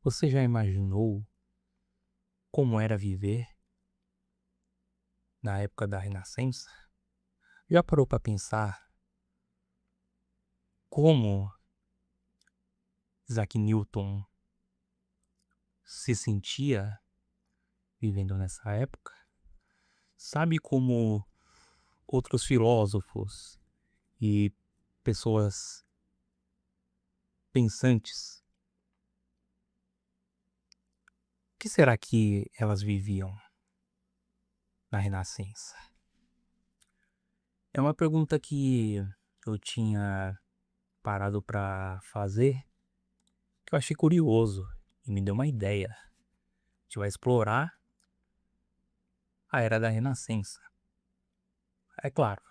Você já imaginou como era viver na época da Renascença? Já parou para pensar como Isaac Newton se sentia vivendo nessa época? Sabe como outros filósofos e pessoas pensantes, o que será que elas viviam na Renascença? É uma pergunta que eu tinha parado para fazer, que eu achei curioso e me deu uma ideia. A gente vai explorar a era da Renascença. É claro,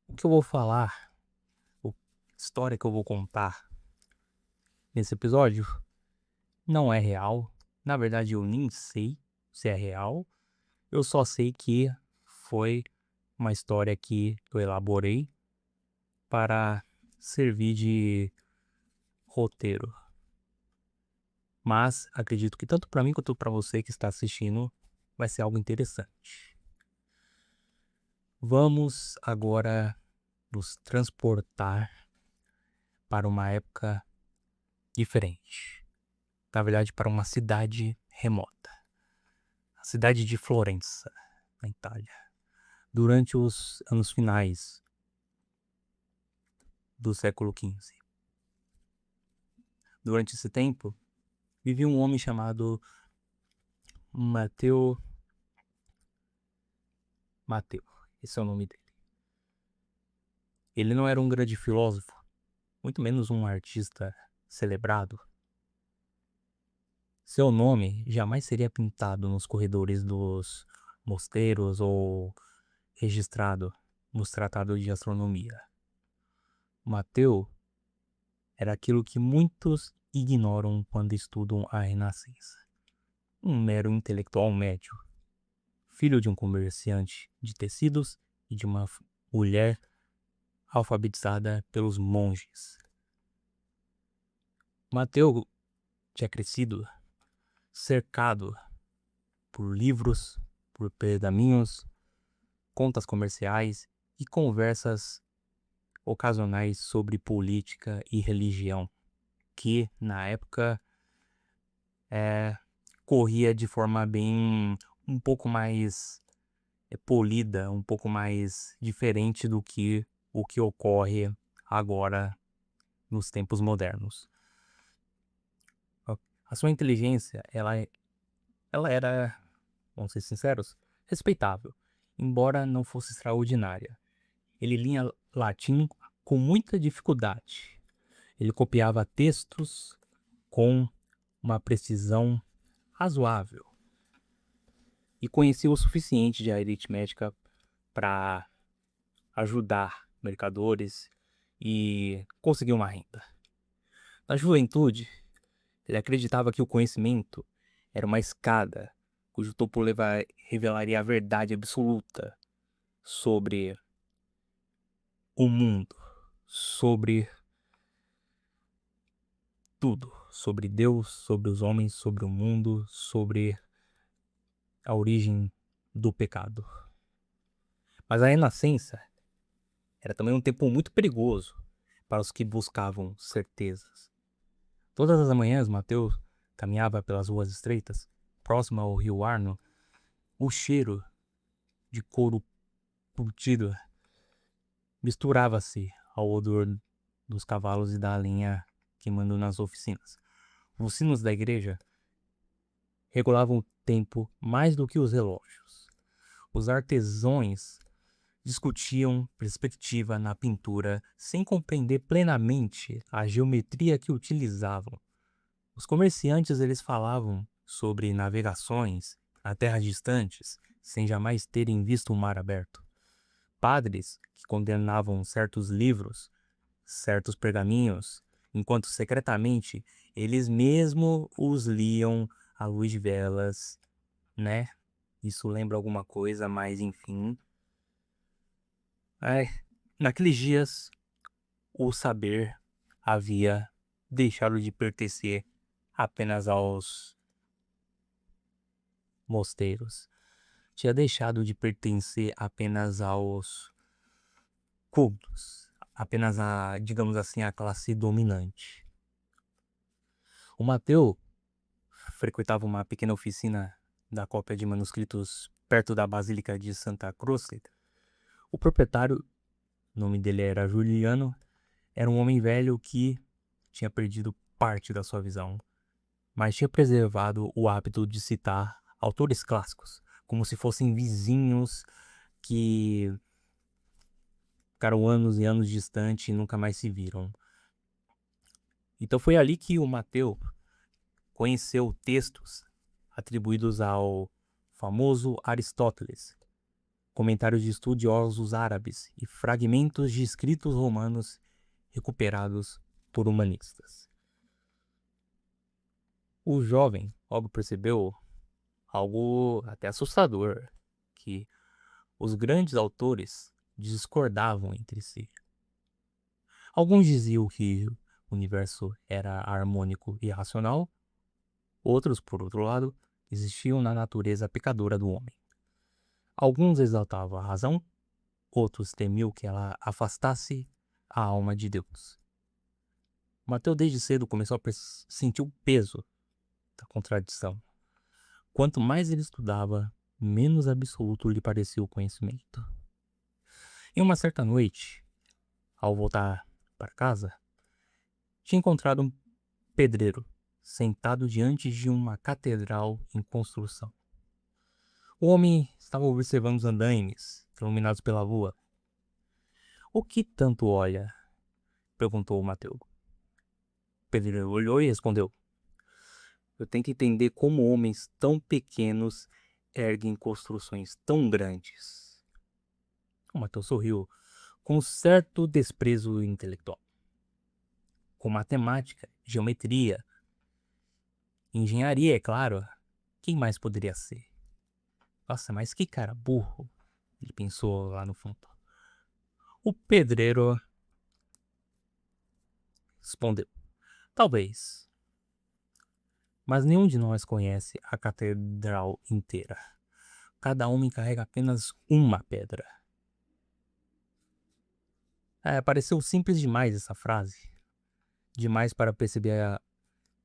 o que eu vou falar, a história que eu vou contar nesse episódio não é real. Na verdade, eu nem sei se é real. Eu só sei que foi uma história que eu elaborei para servir de roteiro. Mas acredito que tanto para mim quanto para você que está assistindo vai ser algo interessante. Vamos agora nos transportar para uma época diferente. Na verdade, para uma cidade remota, a cidade de Florença, na Itália. Durante os anos finais do século XV. Durante esse tempo, vivia um homem chamado Mateu. Mateu, esse é o nome dele. Ele não era um grande filósofo, muito menos um artista celebrado. Seu nome jamais seria pintado nos corredores dos mosteiros ou registrado nos tratados de astronomia. Mateu era aquilo que muitos ignoram quando estudam a Renascença. Um mero intelectual médio, filho de um comerciante de tecidos e de uma mulher alfabetizada pelos monges. Mateu tinha crescido cercado por livros, por pergaminhos, contas comerciais e conversas ocasionais sobre política e religião, que na época corria de forma bem um pouco mais polida, um pouco mais diferente do que o que ocorre agora nos tempos modernos. A sua inteligência, ela era, vamos ser sinceros, respeitável, embora não fosse extraordinária. Ele lia latim com muita dificuldade. Ele copiava textos com uma precisão razoável e conhecia o suficiente de aritmética para ajudar mercadores e conseguir uma renda. Na juventude, ele acreditava que o conhecimento era uma escada cujo topo revelaria a verdade absoluta sobre o mundo, sobre tudo, sobre Deus, sobre os homens, sobre o mundo, sobre a origem do pecado. Mas a Renascença era também um tempo muito perigoso para os que buscavam certezas. Todas as manhãs, Mateus caminhava pelas ruas estreitas, próximo ao rio Arno. O cheiro de couro curtido misturava-se ao odor dos cavalos e da lenha queimando nas oficinas. Os sinos da igreja regulavam o tempo mais do que os relógios. Os artesãos discutiam perspectiva na pintura sem compreender plenamente a geometria que utilizavam. Os comerciantes eles falavam sobre navegações a terras distantes sem jamais terem visto o mar aberto. Padres que condenavam certos livros, certos pergaminhos, enquanto secretamente eles mesmo os liam à luz de velas, né? Isso lembra alguma coisa, mas enfim. Naqueles dias, o saber havia deixado de pertencer apenas aos mosteiros, tinha deixado de pertencer apenas aos cultos, apenas a, digamos assim, a classe dominante. O Mateu frequentava uma pequena oficina da cópia de manuscritos perto da Basílica de Santa Cruz. O proprietário, o nome dele era Juliano, era um homem velho que tinha perdido parte da sua visão, mas tinha preservado o hábito de citar autores clássicos, como se fossem vizinhos que ficaram anos e anos distante e nunca mais se viram. Então foi ali que o Mateu conheceu textos atribuídos ao famoso Aristóteles, comentários de estudiosos árabes e fragmentos de escritos romanos recuperados por humanistas. O jovem logo percebeu algo até assustador, que os grandes autores discordavam entre si. Alguns diziam que o universo era harmônico e racional, outros, por outro lado, existiam na natureza pecadora do homem. Alguns exaltavam a razão, outros temiam que ela afastasse a alma de Deus. Mateus desde cedo começou a sentir o peso da contradição. Quanto mais ele estudava, menos absoluto lhe parecia o conhecimento. Em uma certa noite, ao voltar para casa, tinha encontrado um pedreiro sentado diante de uma catedral em construção. O homem estava observando os andaimes, iluminados pela lua. "O que tanto olha?" perguntou Mateus. O pedreiro olhou e respondeu: "Eu tento entender como homens tão pequenos erguem construções tão grandes." O Mateus sorriu com certo desprezo intelectual. Com matemática, geometria, engenharia, é claro, quem mais poderia ser? Nossa, mas que cara burro, ele pensou lá no fundo. O pedreiro respondeu: "Talvez, mas nenhum de nós conhece a catedral inteira. Cada homem carrega apenas uma pedra." Pareceu simples demais essa frase, demais para perceber,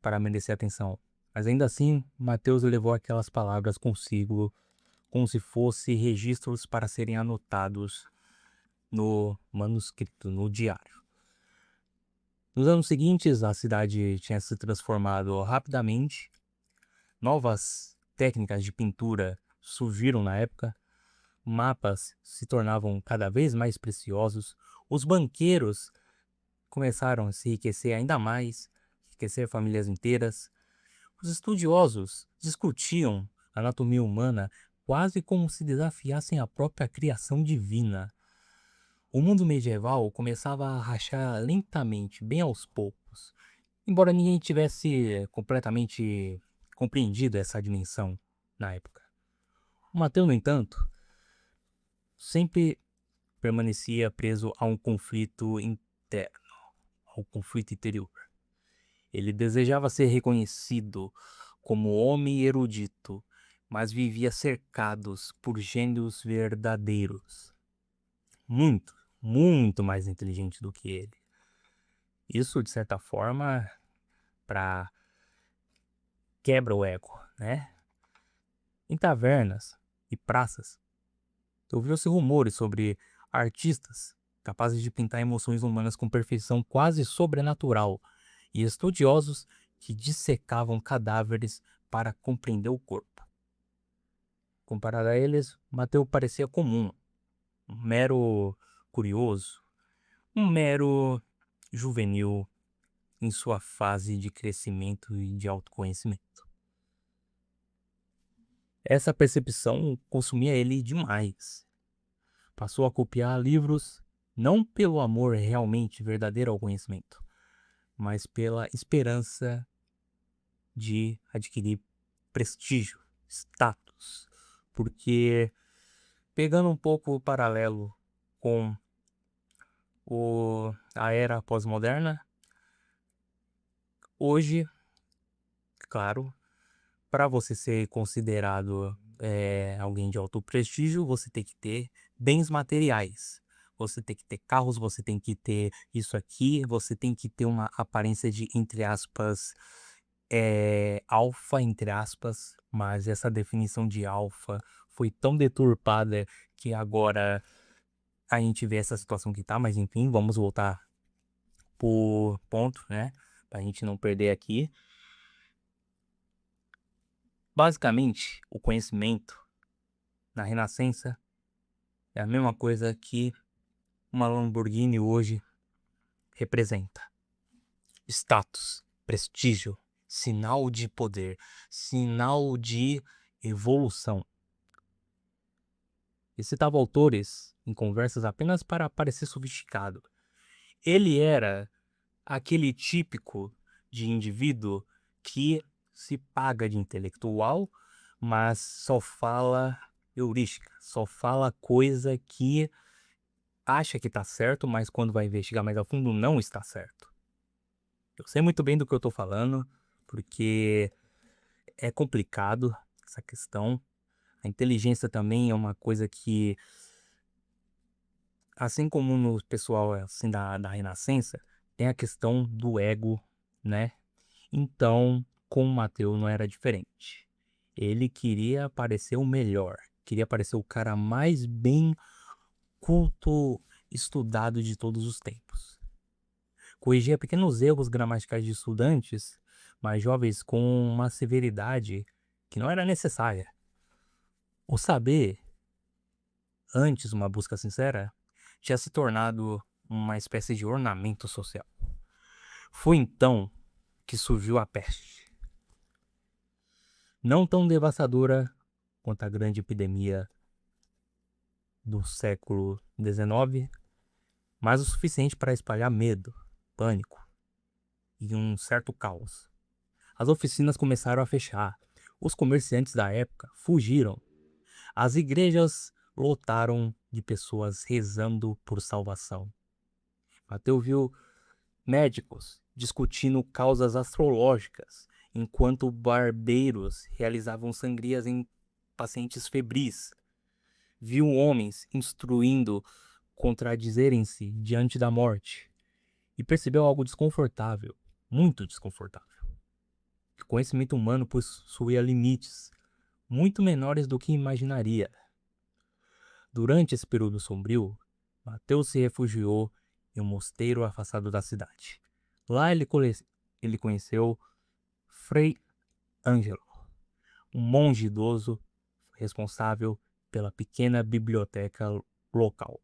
para merecer atenção. Mas ainda assim, Mateus levou aquelas palavras consigo, como se fossem registros para serem anotados no manuscrito, no diário. Nos anos seguintes, a cidade tinha se transformado rapidamente. Novas técnicas de pintura surgiram na época. Mapas se tornavam cada vez mais preciosos. Os banqueiros começaram a se enriquecer ainda mais, enriquecer famílias inteiras. Os estudiosos discutiam a anatomia humana quase como se desafiassem a própria criação divina. O mundo medieval começava a rachar lentamente, bem aos poucos, embora ninguém tivesse completamente compreendido essa dimensão na época. O Mateus, no entanto, sempre permanecia preso a um conflito interno, ao conflito interior. Ele desejava ser reconhecido como homem erudito, mas vivia cercados por gênios verdadeiros, muito mais inteligentes do que ele. Isso, de certa forma, para quebra o ego, né? Em tavernas e praças, ouviu-se rumores sobre artistas capazes de pintar emoções humanas com perfeição quase sobrenatural e estudiosos que dissecavam cadáveres para compreender o corpo. Comparado a eles, Mateus parecia comum, um mero curioso, um mero juvenil em sua fase de crescimento e de autoconhecimento. Essa percepção consumia ele demais. Passou a copiar livros não pelo amor realmente verdadeiro ao conhecimento, mas pela esperança de adquirir prestígio, status, porque, pegando um pouco o paralelo com a era pós-moderna, Hoje, claro, para você ser considerado alguém de alto prestígio, você tem que ter bens materiais. Você tem que ter carros, você tem que ter isso aqui, você tem que ter uma aparência de, entre aspas, alfa, entre aspas, mas essa definição de alfa foi tão deturpada que agora a gente vê essa situação que tá, mas enfim, vamos voltar por ponto, né? Pra gente não perder aqui. Basicamente, o conhecimento na Renascença é a mesma coisa que uma Lamborghini hoje representa. Status, prestígio, sinal de poder, sinal de evolução. E citava autores em conversas apenas para parecer sofisticado. Ele era aquele típico de indivíduo que se paga de intelectual, mas só fala heurística, só fala coisa que acha que tá certo, mas quando vai investigar mais a fundo não está certo. Eu sei muito bem do que eu tô falando, porque é complicado essa questão. A inteligência também é uma coisa que, assim como no pessoal assim da Renascença, tem a questão do ego, né? Então, com o Mateus não era diferente. Ele queria parecer o melhor, queria parecer o cara mais bem culto, estudado de todos os tempos. Corrigia pequenos erros gramaticais de estudantes mais jovens com uma severidade que não era necessária. O saber, antes uma busca sincera, tinha se tornado uma espécie de ornamento social. Foi então que surgiu a peste. Não tão devastadora quanto a grande epidemia do século XIX, mas o suficiente para espalhar medo, pânico e um certo caos. As oficinas começaram a fechar, os comerciantes da época fugiram, as igrejas lotaram de pessoas rezando por salvação. Mateus viu médicos discutindo causas astrológicas, enquanto barbeiros realizavam sangrias em pacientes febris. Viu homens instruindo contradizerem-se diante da morte e percebeu algo desconfortável, muito desconfortável. Que o conhecimento humano possuía limites muito menores do que imaginaria. Durante esse período sombrio, Mateus se refugiou em um mosteiro afastado da cidade. Lá ele conheceu Frei Ângelo, um monge idoso responsável pela pequena biblioteca local.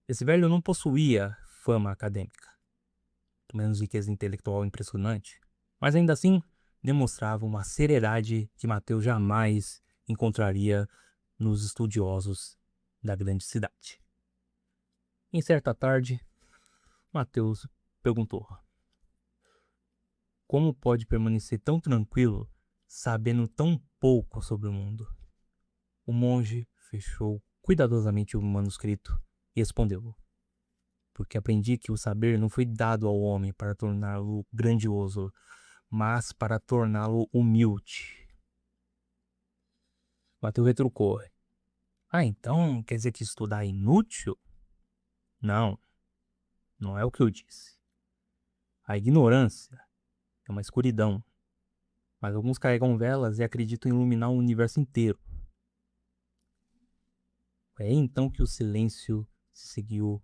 Esse velho não possuía fama acadêmica, menos riqueza intelectual impressionante, mas ainda assim demonstrava uma seriedade que Mateus jamais encontraria nos estudiosos da grande cidade. Em certa tarde, Mateus perguntou: como pode permanecer tão tranquilo sabendo tão pouco sobre o mundo? O monge fechou cuidadosamente o manuscrito e respondeu: porque aprendi que o saber não foi dado ao homem para torná-lo grandioso, mas para torná-lo humilde. Mateus retrucou: ah, então quer dizer que estudar é inútil? Não, não é o que eu disse. A ignorância é uma escuridão, mas alguns carregam velas e acreditam em iluminar o universo inteiro. É então que o silêncio se seguiu.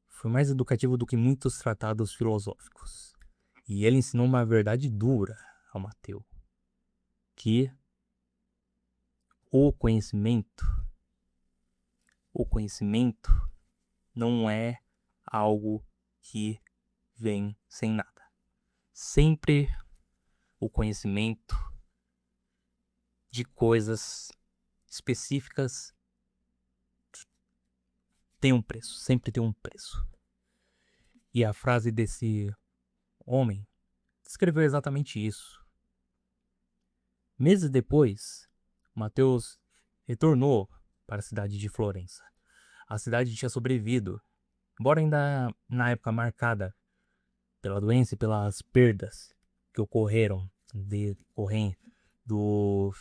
Foi mais educativo do que muitos tratados filosóficos. E ele ensinou uma verdade dura ao Mateus, que o conhecimento não é algo que vem sem nada. Sempre o conhecimento de coisas específicas tem um preço, sempre tem um preço. E a frase desse homem descreveu exatamente isso. Meses depois, Mateus retornou para a cidade de Florença. A cidade tinha sobrevivido, embora ainda na época marcada pela doença e pelas perdas que ocorreram decorrente do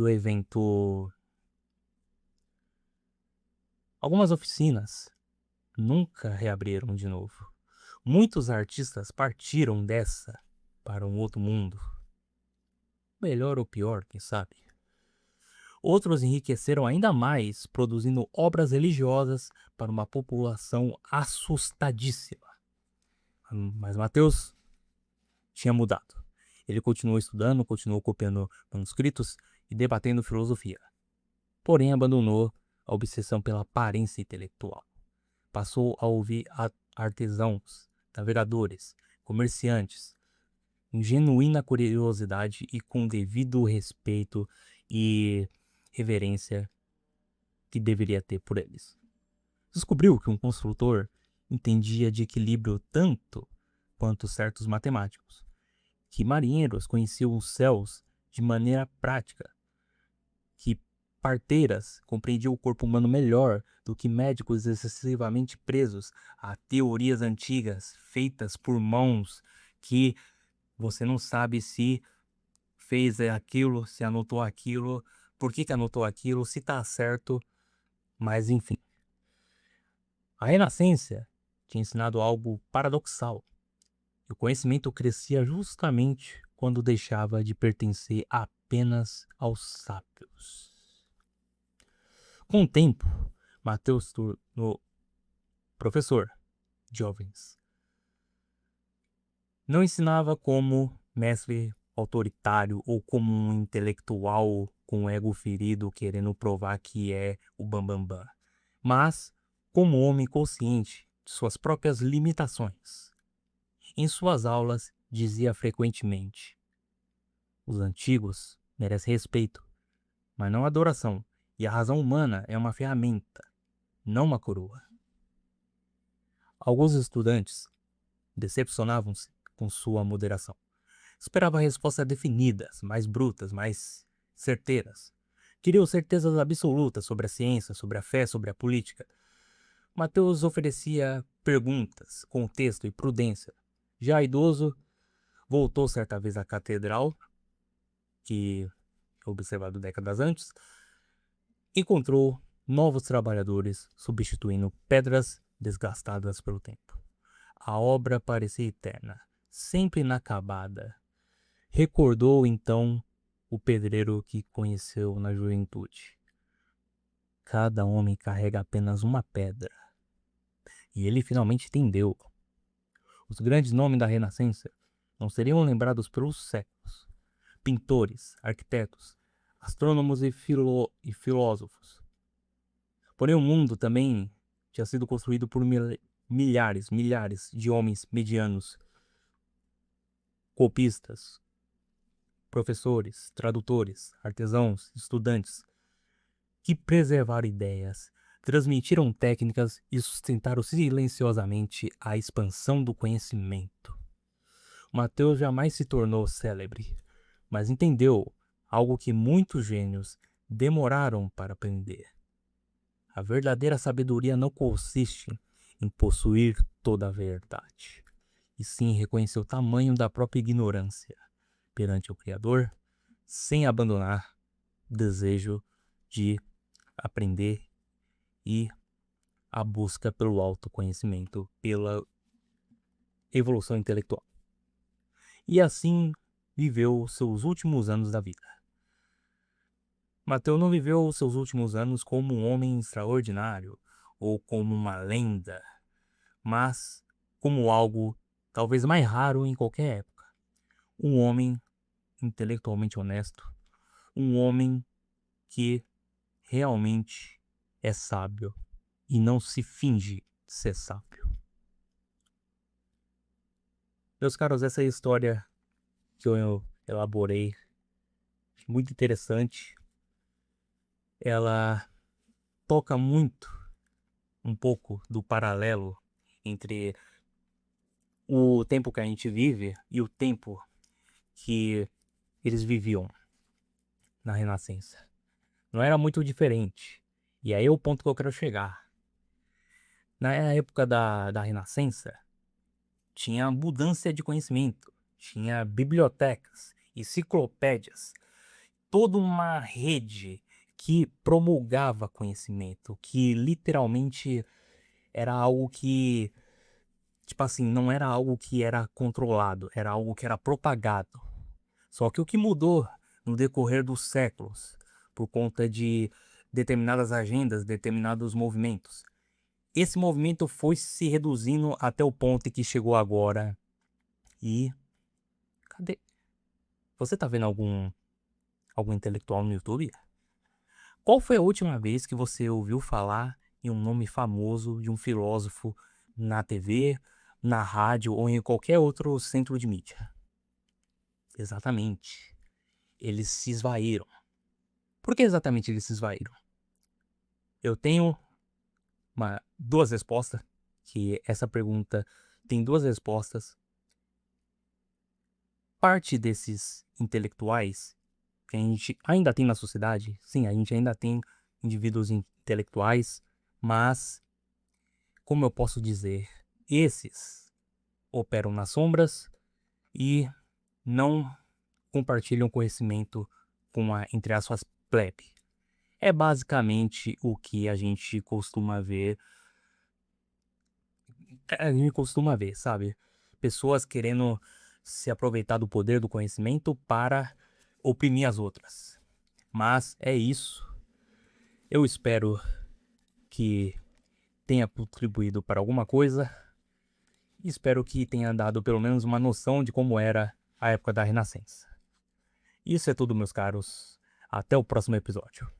evento. Algumas oficinas nunca reabriram de novo. Muitos artistas partiram dessa para um outro mundo. Melhor ou pior, quem sabe. Outros enriqueceram ainda mais, produzindo obras religiosas para uma população assustadíssima. Mas Mateus tinha mudado. Ele continuou estudando, continuou copiando manuscritos e debatendo filosofia. Porém, abandonou a obsessão pela aparência intelectual. Passou a ouvir artesãos, navegadores, comerciantes, com genuína curiosidade e com devido respeito e reverência que deveria ter por eles. Descobriu que um construtor entendia de equilíbrio tanto quanto certos matemáticos, que marinheiros conheciam os céus de maneira prática, que parteiras compreendiam o corpo humano melhor do que médicos excessivamente presos a teorias antigas feitas por mãos que você não sabe se fez aquilo, se anotou aquilo, por que anotou aquilo, se está certo, mas enfim. A Renascença tinha ensinado algo paradoxal. O conhecimento crescia justamente quando deixava de pertencer apenas aos sábios. Com o tempo, Mateus se tornou professor de jovens. Não ensinava como mestre autoritário ou como um intelectual com ego ferido querendo provar que é o bambambam, mas como homem consciente de suas próprias limitações. Em suas aulas, dizia frequentemente: os antigos merecem respeito, mas não adoração, e a razão humana é uma ferramenta, não uma coroa. Alguns estudantes decepcionavam-se com sua moderação. Esperava respostas definidas, mais brutas, mais certeiras. Queriam certezas absolutas sobre a ciência, sobre a fé, sobre a política. Mateus oferecia perguntas, contexto e prudência. Já idoso, voltou certa vez à catedral, que observado décadas antes, encontrou novos trabalhadores substituindo pedras desgastadas pelo tempo. A obra parecia eterna, sempre inacabada. Recordou então o pedreiro que conheceu na juventude. Cada homem carrega apenas uma pedra. E ele finalmente entendeu. Os grandes nomes da Renascença não seriam lembrados pelos séculos. Pintores, arquitetos, astrônomos e filósofos. Porém, o mundo também tinha sido construído por milhares de homens medianos, copistas, professores, tradutores, artesãos, estudantes, que preservaram ideias, transmitiram técnicas e sustentaram silenciosamente a expansão do conhecimento. Mateus jamais se tornou célebre, mas entendeu algo que muitos gênios demoraram para aprender. A verdadeira sabedoria não consiste em possuir toda a verdade, e sim reconhecer o tamanho da própria ignorância perante o Criador, sem abandonar o desejo de aprender e a busca pelo autoconhecimento, pela evolução intelectual. E assim viveu seus últimos anos da vida. Mateus não viveu seus últimos anos como um homem extraordinário ou como uma lenda, mas como algo talvez mais raro em qualquer época. Um homem intelectualmente honesto, um homem que realmente é sábio e não se finge ser sábio. Meus caros, essa é a história que eu elaborei, muito interessante. Ela toca muito um pouco do paralelo entre o tempo que a gente vive e o tempo que eles viviam na Renascença. Não era muito diferente. E aí é o ponto que eu quero chegar. Na época da Renascença, tinha abundância de conhecimento, tinha bibliotecas, enciclopédias, toda uma rede que promulgava conhecimento, que literalmente era algo que, tipo assim, não era algo que era controlado, era algo que era propagado. Só que o que mudou no decorrer dos séculos, por conta de determinadas agendas, determinados movimentos, esse movimento foi se reduzindo até o ponto em que chegou agora. E cadê? Você tá vendo algum intelectual no YouTube? Qual foi a última vez que você ouviu falar em um nome famoso de um filósofo na TV, na rádio ou em qualquer outro centro de mídia? Exatamente. Eles se esvaíram. Por que exatamente eles se esvaíram? Eu tenho duas respostas, que essa pergunta tem duas respostas. Parte desses intelectuais que a gente ainda tem na sociedade, sim, a gente ainda tem indivíduos intelectuais, mas, como eu posso dizer, esses operam nas sombras e não compartilham conhecimento com a, entre aspas, plebe. É basicamente o que a gente costuma ver. A gente costuma ver, sabe? Pessoas querendo se aproveitar do poder do conhecimento para oprimir as outras. Mas é isso. Eu espero que tenha contribuído para alguma coisa. Espero que tenha dado pelo menos uma noção de como era a época da Renascença. Isso é tudo, meus caros. Até o próximo episódio.